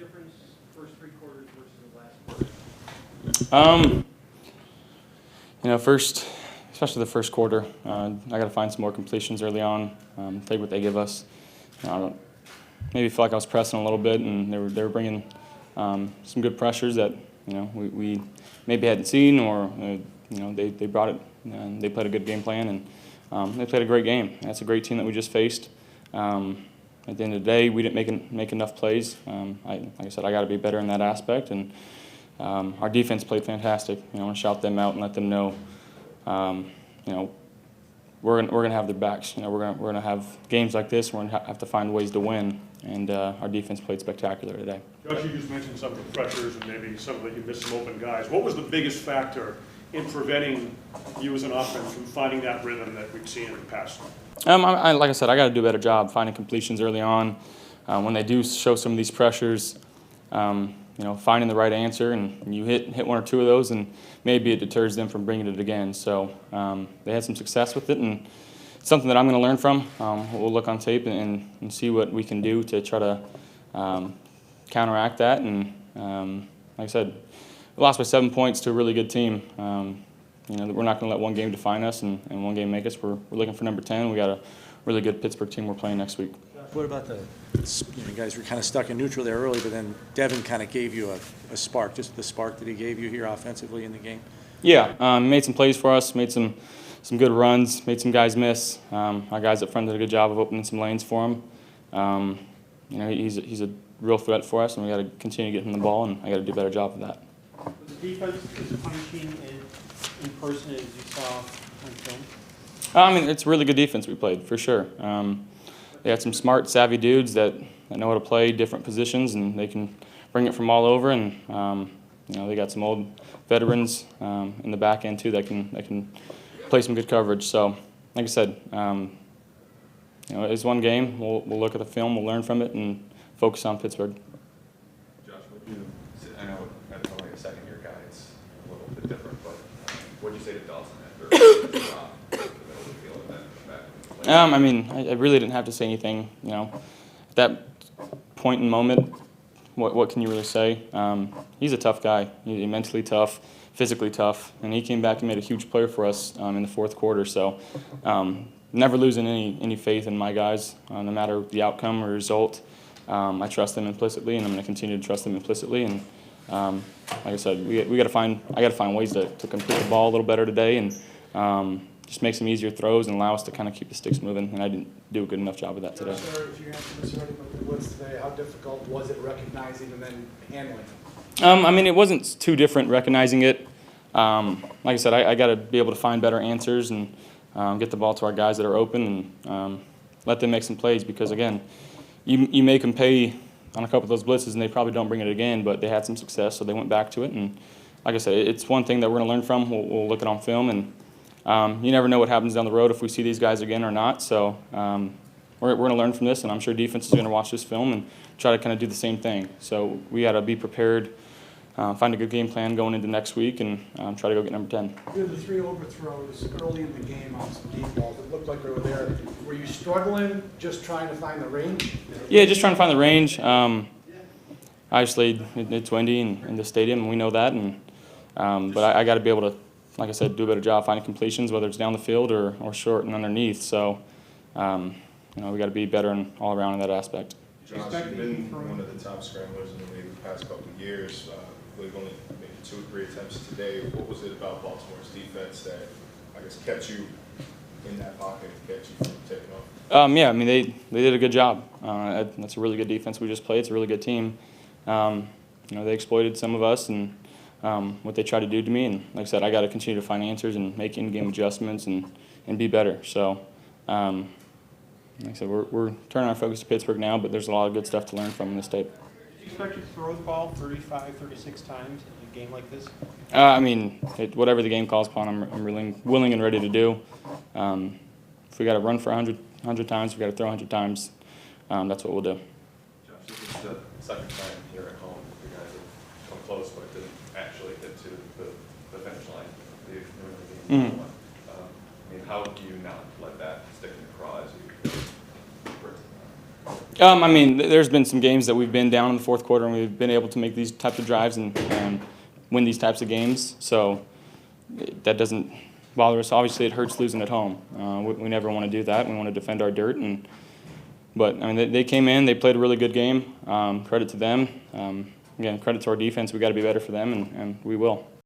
difference first three quarters versus the last quarter? First, especially the first quarter, I got to find some more completions early on. Take what they give us. I don't maybe feel like I was pressing a little bit, and they were bringing some good pressures that we maybe hadn't seen, or they brought it and they played a good game plan, and they played a great game. That's a great team that we just faced. At the end of the day, we didn't make enough plays. Like I said, I got to be better in that aspect, and our defense played fantastic. I want to shout them out and let them know, we're gonna have their backs. We're gonna have games like this. We're gonna have to find ways to win, and our defense played spectacular today. Josh, you just mentioned some of the pressures and maybe some of that you missed some open guys. What was the biggest factor in preventing you as an offense from finding that rhythm that we've seen in the past? Like I said, I got to do a better job finding completions early on. When they do show some of these pressures, finding the right answer, and you hit one or two of those, and maybe it deters them from bringing it again. So they had some success with it, and it's something that I'm going to learn from. We'll look on tape and see what we can do to try to counteract that. And like I said, we lost by 7 points to a really good team. We're not going to let one game define us and one game make us. We're looking for number 10. We got a really good Pittsburgh team we're playing next week. What about you guys were kind of stuck in neutral there early, but then Devin kind of gave you a spark, just the spark that he gave you here offensively in the game? Yeah, made some plays for us, made some good runs, made some guys miss. Our guys up front did a good job of opening some lanes for him. He's a real threat for us, and we got to continue getting the ball, and I got to do a better job of that. Was the defense as punishing in person as you saw on film? It's a really good defense we played, for sure. They had some smart, savvy dudes that know how to play different positions, and they can bring it from all over. And they got some old veterans in the back end too that can play some good coverage. So, like I said, it's one game. We'll look at the film, we'll learn from it, and focus on Pittsburgh. Josh, I know that's only a second-year guy. It's a little bit different, but what did you say to Dawson after? I really didn't have to say anything. At that point in moment, what can you really say? He's a tough guy. He's mentally tough, physically tough, and he came back and made a huge play for us in the fourth quarter. So, never losing any faith in my guys, no matter the outcome or result. I trust them implicitly, and I'm going to continue to trust them implicitly. And like I said, I got to find ways to complete the ball a little better today, and just make some easier throws and allow us to kind of keep the sticks moving. And I didn't do a good enough job of that today. Sir, if you answered this already, but the blitz today, how difficult was it recognizing and then handling? It wasn't too different recognizing it. Like I said, I got to be able to find better answers and get the ball to our guys that are open, and let them make some plays, because again, you make them pay on a couple of those blitzes, and they probably don't bring it again, but they had some success, so they went back to it. And like I said, it's one thing that we're going to learn from. We'll look at it on film, and you never know what happens down the road if we see these guys again or not. So we're going to learn from this, and I'm sure defense is going to watch this film and try to kind of do the same thing. So we got to be prepared, find a good game plan going into next week, and try to go get number 10. You had the 3 overthrows early in the game on some deep balls. It looked like they were there. Were you struggling just trying to find the range? Yeah, just trying to find the range. Obviously, it's windy in the stadium, and we know that. And but I got to be able to, like I said, do a better job finding completions, whether it's down the field or short and underneath. So, we got to be better all around in that aspect. Josh, you've been one of the top scramblers in the league the past couple of years. We've only maybe 2 or 3 attempts today. What was it about Baltimore's defense that, I guess, kept you in that pocket, kept you from taking off? They did a good job. That's a really good defense we just played. It's a really good team. They exploited some of us and what they tried to do to me. And like I said, I got to continue to find answers and make in-game adjustments and be better. So, like I said, we're turning our focus to Pittsburgh now, but there's a lot of good stuff to learn from in this tape. Did you expect to throw the ball 35, 36 times in a game like this? Whatever the game calls upon, I'm really willing and ready to do. If we got to run for 100 times, if we got to throw 100 times, that's what we'll do. Josh, this is the second time here at home you guys have come close, but didn't actually get to the finish line. Mm-hmm. How do you not let that stick in your craw as you I mean, there's been some games that we've been down in the fourth quarter and we've been able to make these types of drives and win these types of games. So that doesn't bother us. Obviously, it hurts losing at home. We never want to do that. We want to defend our dirt. But I mean, they came in. They played a really good game. Credit to them. Again, credit to our defense. We got to be better for them, and we will.